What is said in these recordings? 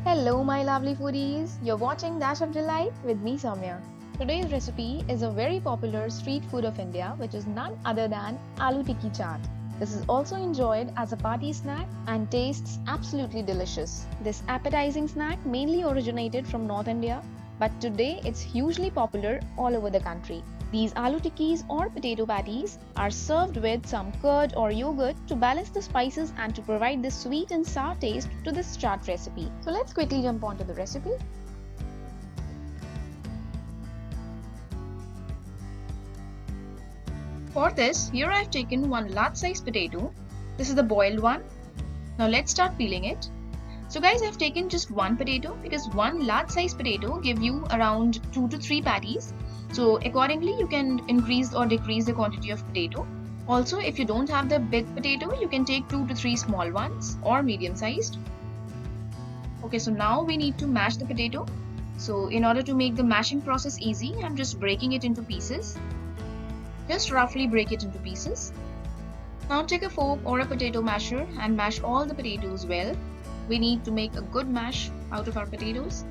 Hello, my lovely foodies. You're watching Dash of Delight with me, Soumya. Today's recipe is a very popular street food of India, which is none other than aloo tikki chaat. This is also enjoyed as a party snack and tastes absolutely delicious. This appetizing snack mainly originated from North India, but today it's hugely popular all over the country. These aloo tikkis or potato patties are served with some curd or yogurt to balance the spices and to provide the sweet and sour taste to this chaat recipe. So let's quickly jump onto the recipe. For this, here I've taken one large size potato. This is the boiled one. Now let's start peeling it. So guys, I've taken just one potato because one large size potato give you around 2 to 3 patties. So accordingly, you can increase or decrease the quantity of potato. Also, if you don't have the big potato, you can take 2 to 3 small ones or medium sized. Okay, so now we need to mash the potato. So in order to make the mashing process easy, I'm just breaking it into pieces. Just roughly break it into pieces. Now take a fork or a potato masher and mash all the potatoes well. We need to make a good mash out of our potatoes.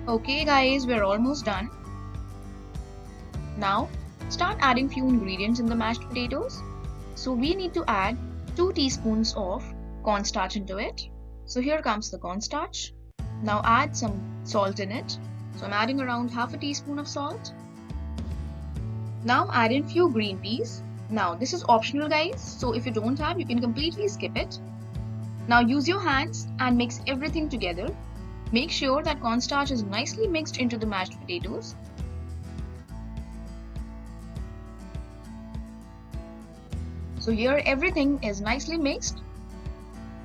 Okay guys, we're almost done. Now start adding few ingredients in the mashed potatoes. So we need to add 2 teaspoons of cornstarch into it. So here comes the cornstarch. Now add some salt in it. So I'm adding around half a teaspoon of salt. Now add in few green peas. Now this is optional guys, so if you don't have, you can completely skip it. Now use your hands and mix everything together. Make sure that cornstarch is nicely mixed into the mashed potatoes. So here everything is nicely mixed.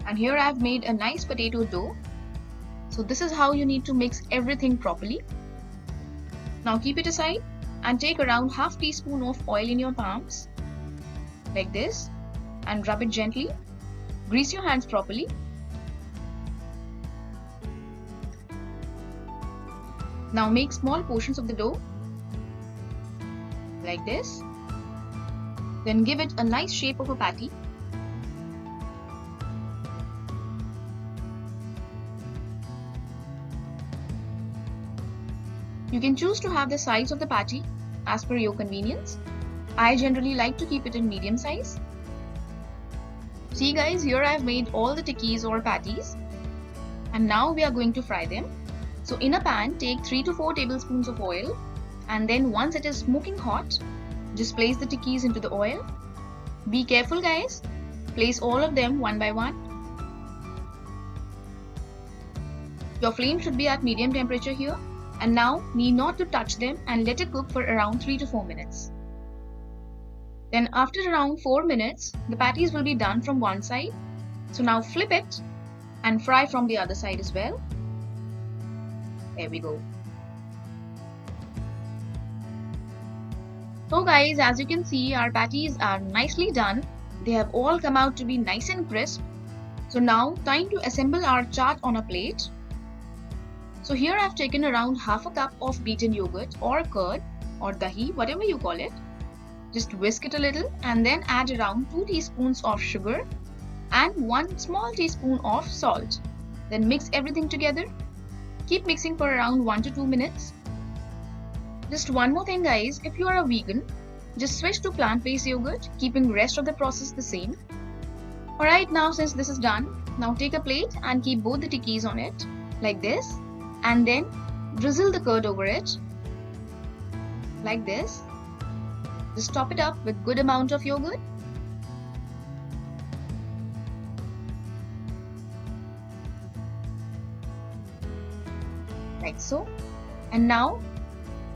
And here I've made a nice potato dough. So this is how you need to mix everything properly. Now keep it aside and take around half teaspoon of oil in your palms. Like this. And rub it gently. Grease your hands properly. Now make small portions of the dough. Like this. Then give it a nice shape of a patty. You can choose to have the size of the patty as per your convenience. I generally like to keep it in medium size. See guys, here I have made all the tikkis or patties. And now we are going to fry them. So in a pan, take 3 to 4 tablespoons of oil. And then once it is smoking hot, just place the tikkis into the oil. Be careful guys. Place all of them one by one. Your flame should be at medium temperature here. And now need not to touch them and let it cook for around 3 to 4 minutes. Then after around 4 minutes, the patties will be done from one side. So now flip it and fry from the other side as well. There we go. So guys, as you can see, our patties are nicely done. They have all come out to be nice and crisp. So now time to assemble our chaat on a plate. So here I've taken around half a cup of beaten yogurt or curd or dahi, whatever you call it. Just whisk it a little and then add around 2 teaspoons of sugar and 1 small teaspoon of salt. Then mix everything together. Keep mixing for around 1 to 2 minutes. Just one more thing guys, if you are a vegan, just switch to plant-based yogurt, keeping rest of the process the same. Alright, now since this is done, now take a plate and keep both the tikkis on it, like this. And then drizzle the curd over it, like this. Just top it up with good amount of yogurt. Like so. And now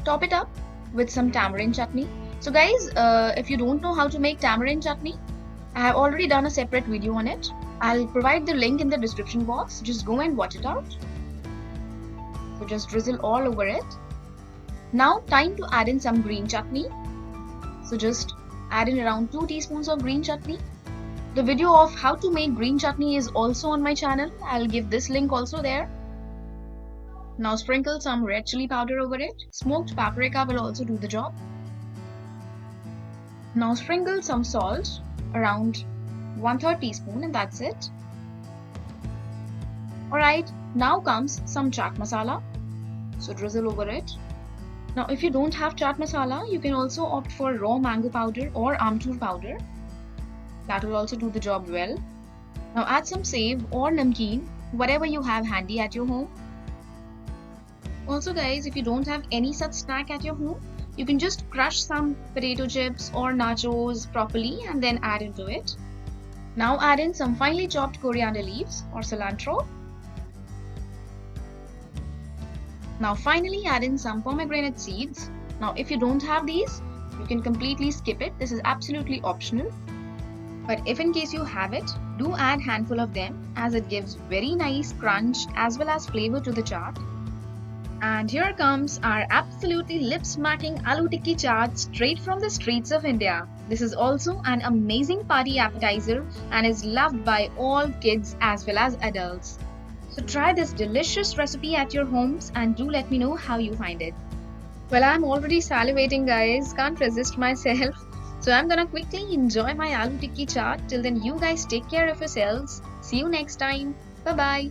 top it up with some tamarind chutney. So guys, if you don't know how to make tamarind chutney, I have already done a separate video on it. I'll provide the link in the description box. Just go and watch it out. So just drizzle all over it. Now time to add in some green chutney. So just add in around 2 teaspoons of green chutney. The video of how to make green chutney is also on my channel. I'll give this link also there. Now sprinkle some red chili powder over it. Smoked paprika will also do the job. Now sprinkle some salt, around 1/3 teaspoon, and that's it. Alright, now comes some chaat masala. So drizzle over it. Now if you don't have chaat masala, you can also opt for raw mango powder or amchur powder. That will also do the job well. Now add some save or namkeen, whatever you have handy at your home. Also guys, if you don't have any such snack at your home, you can just crush some potato chips or nachos properly and then add into it. Now add in some finely chopped coriander leaves or cilantro. Now finally add in some pomegranate seeds. Now if you don't have these, you can completely skip it. This is absolutely optional. But if in case you have it, do add handful of them as it gives very nice crunch as well as flavor to the chaat. And here comes our absolutely lip-smacking aloo tikki chaat straight from the streets of India. This is also an amazing party appetizer and is loved by all kids as well as adults. So try this delicious recipe at your homes and do let me know how you find it. Well, I'm already salivating guys, can't resist myself. So I'm gonna quickly enjoy my aloo tikki chaat. Till then you guys take care of yourselves. See you next time. Bye bye.